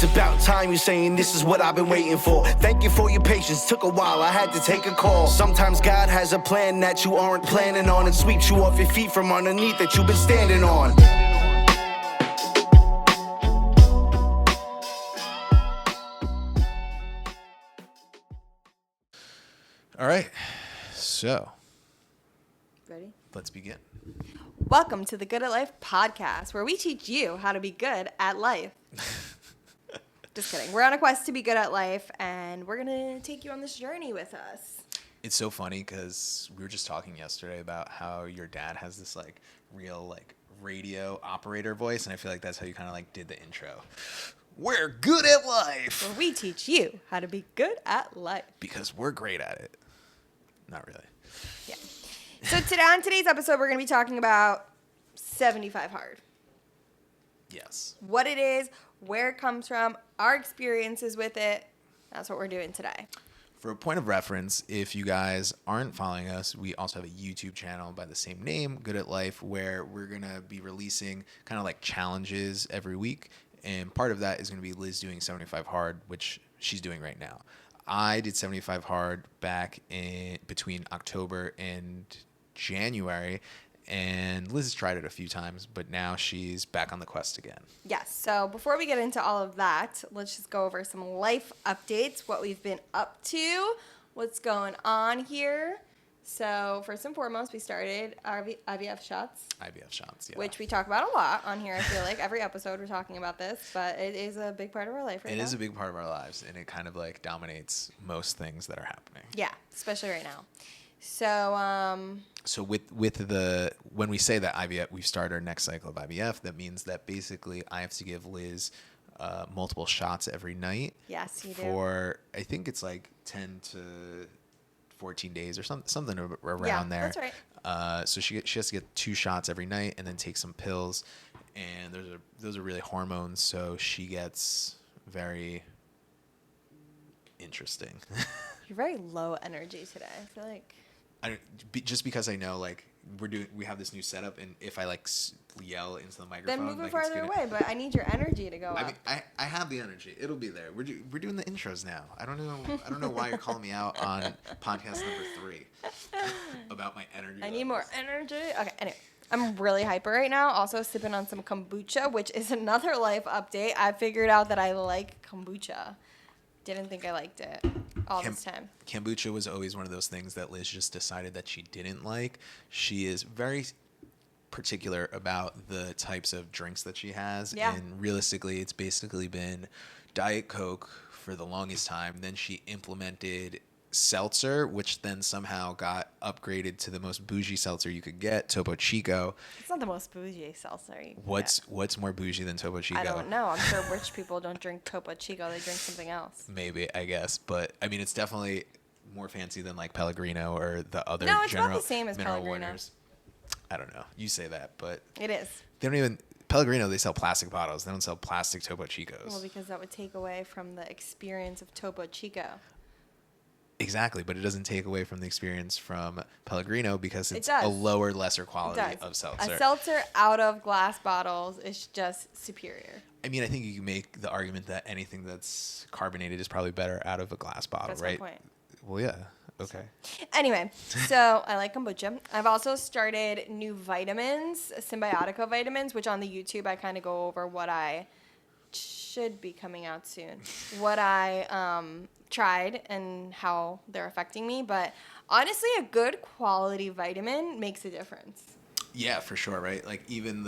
It's about time you're saying this is what I've been waiting for. Thank you for your patience, took a while, I had to take a call. Sometimes God has a plan that you aren't planning on and sweeps you off your feet from underneath that you've been standing on. All right, so Ready? let's begin. Welcome to the Good at Life podcast, where we teach you how to be good at life. Just kidding. We're on a quest to be good at life, and we're going to take you on this journey with us. It's so funny because we were just talking yesterday about how your dad has this like real like radio operator voice, and I feel like that's how you kind of like did the intro. We're good at life. Where we teach you how to be good at life. Because we're great at it. Not really. Yeah. So today, on today's episode, we're going to be talking about 75 hard. Yes. What it is, where it comes from, our experiences with it. That's what we're doing today. For a point of reference, if you guys aren't following us, we also have a YouTube channel by the same name, Good at Life, where we're going to be releasing kind of like challenges every week. And part of that is going to be Liz doing 75 hard, which she's doing right now. I did 75 hard back in between October and January, and Liz has tried it a few times, but now she's back on the quest again. Yes. So before we get into all of that, let's just go over some life updates, what we've been up to, what's going on here. So first and foremost, we started our IVF shots. IVF shots, yeah. Which we talk about a lot on here. I feel like every episode we're talking about this, but it is a big part of our life right now. It is a big part of our lives, and it kind of like dominates most things that are happening. Yeah, especially right now. So, So with the when we say that IVF, we've started our next cycle of IVF. That means that basically I have to give Liz multiple shots every night. Yes, you do. For I think it's like 10 to 14 days or something around there. That's right. So she has to get 2 shots every night and then take some pills, and those are really hormones. So she gets very interesting. You're very low energy today. I feel like. Just because I know like we have this new setup, and if I like yell into the microphone, Then move it like, farther away. But I need your energy to go up. I mean, I have the energy. It'll be there. We're doing the intros now. I don't know why you're calling me out on podcast number 3 about my energy. I need more energy. Okay, anyway. I'm really hyper right now. Also sipping on some kombucha, which is another life update. I figured out that I like kombucha. Didn't think I liked it all this time. Kombucha was always one of those things that Liz just decided that she didn't like. She is very particular about the types of drinks that she has. Yeah. And realistically, it's basically been Diet Coke for the longest time. Then she implemented seltzer, which then somehow got upgraded to the most bougie seltzer you could get, Topo Chico. It's not the most bougie seltzer you can What's more bougie than Topo Chico? I don't know. I'm sure rich people don't drink Topo Chico. They drink something else. Maybe, I guess. But, I mean, it's definitely more fancy than, like, Pellegrino or the other No, it's general about the same as mineral Pellegrino. waters. I don't know. You say that, but... It is. They don't even... Pellegrino, they sell plastic bottles. They don't sell plastic Topo Chicos. Well, because that would take away from the experience of Topo Chico. Exactly, but it doesn't take away from the experience from Pellegrino because it's does. a lower, lesser quality of seltzer. A seltzer out of glass bottles is just superior. I mean, I think you can make the argument that anything that's carbonated is probably better out of a glass bottle, That's right? my point. Well, yeah. Okay. Anyway, so I like kombucha. I've also started new vitamins, Symbiotica vitamins, which on the YouTube I kind of go over what I should be coming out soon. What I tried and how they're affecting me. But honestly, a good quality vitamin makes a difference. Yeah, for sure, right? Like even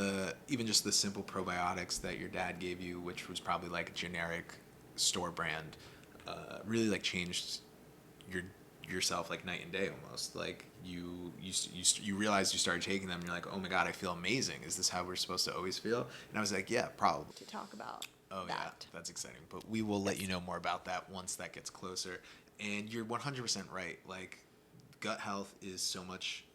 just the simple probiotics that your dad gave you, which was probably like a generic store brand, really like changed yourself like night and day almost. Like you realized you started taking them and you're like, oh my God, I feel amazing. Is this how we're supposed to always feel? And I was like, yeah, probably. To talk about Oh that. yeah, that's exciting. But we will let you know more about that once that gets closer. And you're 100% right. Like gut health has so much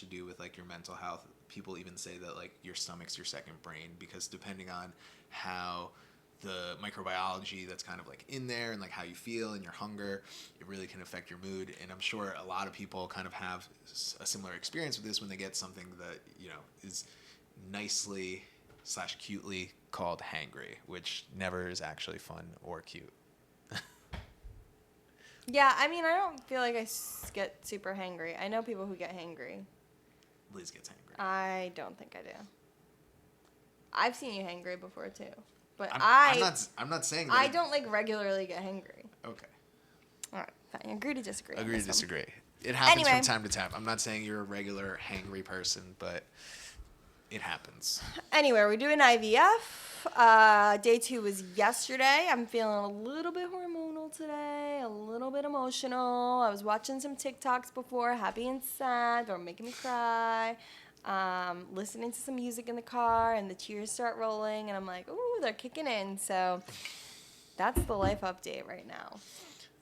to do with like your mental health. People even say that like your stomach's your second brain, because depending on how the microbiology that's kind of like in there and like how you feel and your hunger, it really can affect your mood. And I'm sure a lot of people kind of have a similar experience with this when they get something that, you know, is nicely / cutely called hangry, which never is actually fun or cute. Yeah, I mean, I don't feel like I get super hangry. I know people who get hangry. Liz gets hangry. I don't think I do. I've seen you hangry before too, but I'm not saying that. I don't like regularly get hangry. Okay. All right, fine. Agree to disagree. on Agree to this one. disagree. It happens Anyway. from time to time. I'm not saying you're a regular hangry person, but it happens. Anyway, we're doing IVF. Day 2 was yesterday. I'm feeling a little bit hormonal today, a little bit emotional. I was watching some TikToks before, happy and sad. They're making me cry. Listening to some music in the car, and the tears start rolling, and I'm like, ooh, they're kicking in. So that's the life update right now.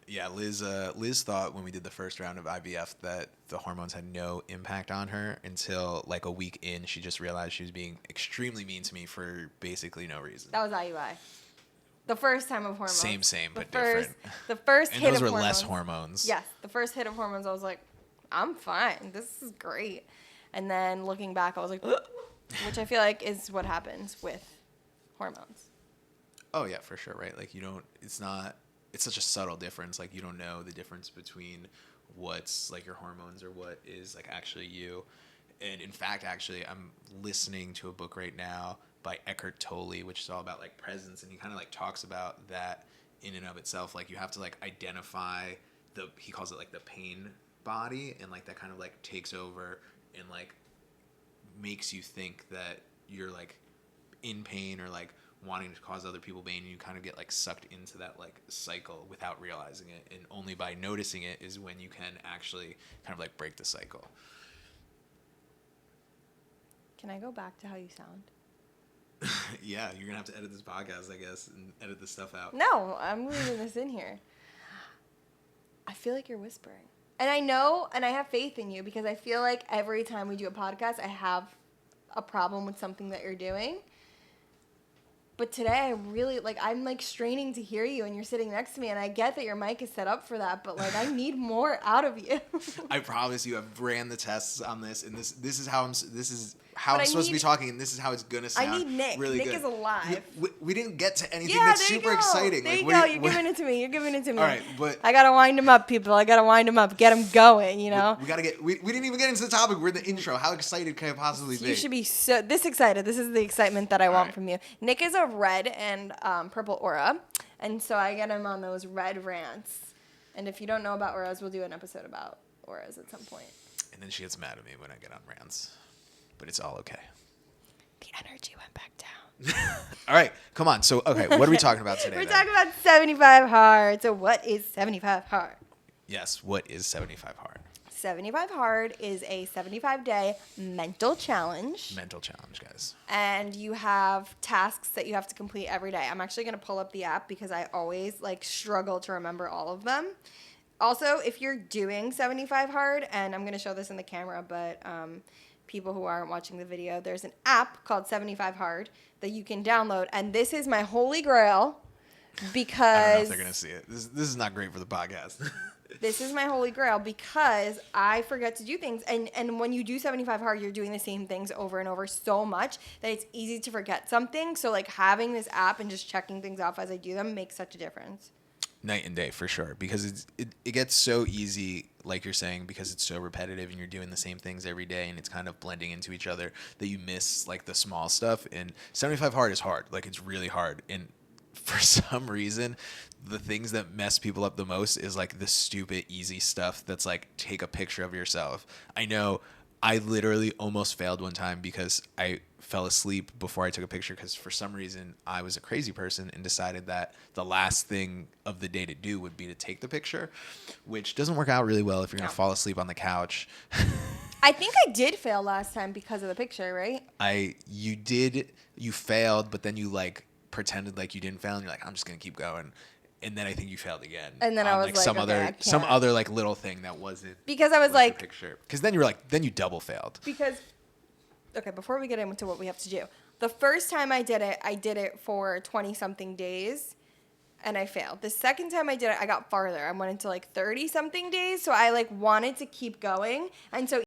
Yeah, Liz thought when we did the first round of IVF that the hormones had no impact on her until like a week in. She just realized she was being extremely mean to me for basically no reason. That was IUI. The first time of hormones. Same, but first, different. The first And hit those of were hormones. less hormones. Yes, the first hit of hormones, I was like, I'm fine. This is great. And then looking back, I was like, which I feel like is what happens with hormones. Oh yeah, for sure, right? Like it's such a subtle difference. Like you don't know the difference between what's like your hormones or what is like actually you. And in fact, actually, I'm listening to a book right now by Eckhart Tolle, which is all about like presence. And he kind of like talks about that in and of itself. Like you have to like identify he calls it like the pain body, and like that kind of like takes over and like makes you think that you're like in pain or like wanting to cause other people pain, and you kind of get like sucked into that like cycle without realizing it, and only by noticing it is when you can actually kind of like break the cycle. Can I go back to how you sound? Yeah, you're gonna have to edit this podcast, I guess, and edit this stuff out. No, I'm leaving this in here. I feel like you're whispering. And I know, and I have faith in you, because I feel like every time we do a podcast, I have a problem with something that you're doing. But today, I'm like straining to hear you, and you're sitting next to me, and I get that your mic is set up for that, but like I need more out of you. I promise you, I've ran the tests on this, and this is how I'm supposed to be talking, and this is how it's gonna sound. I need Nick. Really Nick good. is alive. We didn't get to anything Yeah, that's there you super go. exciting. There you Like, go. You're giving it to me. You're giving it to me. All right, but I gotta wind him up, people. I gotta wind him up. Get him going. You know. we gotta get. We didn't even get into the topic. We're in the intro. How excited can I possibly be? You should be so this excited. This is the excitement that I want right. from you. Nick is a red and purple aura, and so I get him on those red rants. And if you don't know about auras, we'll do an episode about auras at some point. And then she gets mad at me when I get on rants, but it's all okay. The energy went back down. All right, come on. So, okay, what are we talking about today? We're then? talking about 75 hard. So what is 75 hard? Yes, what is 75 hard? 75 hard is a 75-day mental challenge. Mental challenge, guys. And you have tasks that you have to complete every day. I'm actually going to pull up the app because I always like struggle to remember all of them. Also, if you're doing 75 hard, and I'm going to show this in the camera, but people who aren't watching the video, there's an app called 75 hard that you can download. And this is my holy grail because I don't know if they're going to see it. This is not great for the podcast. This is my holy grail because I forget to do things. And when you do 75 hard, you're doing the same things over and over so much that it's easy to forget something. So like having this app and just checking things off as I do them makes such a difference. Night and day for sure, because it gets so easy, like you're saying, because it's so repetitive and you're doing the same things every day and it's kind of blending into each other that you miss like the small stuff. And 75 hard is hard. Like it's really hard. And for some reason, the things that mess people up the most is like the stupid easy stuff that's like take a picture of yourself. I know I literally almost failed one time because I fell asleep before I took a picture because for some reason I was a crazy person and decided that the last thing of the day to do would be to take the picture, which doesn't work out really well if you're going to fall asleep on the couch. I think I did fail last time because of the picture, right? You failed, but then you like pretended like you didn't fail and you're like, I'm just going to keep going. And then I think you failed again. And then I was like, some okay, some other like little thing that wasn't because I was like the picture. Because then you were like, then you double failed. Because okay, before we get into what we have to do, the first time I did it for 20 something days and I failed. The second time I did it, I got farther. I went into like 30 something days, so I like wanted to keep going. And so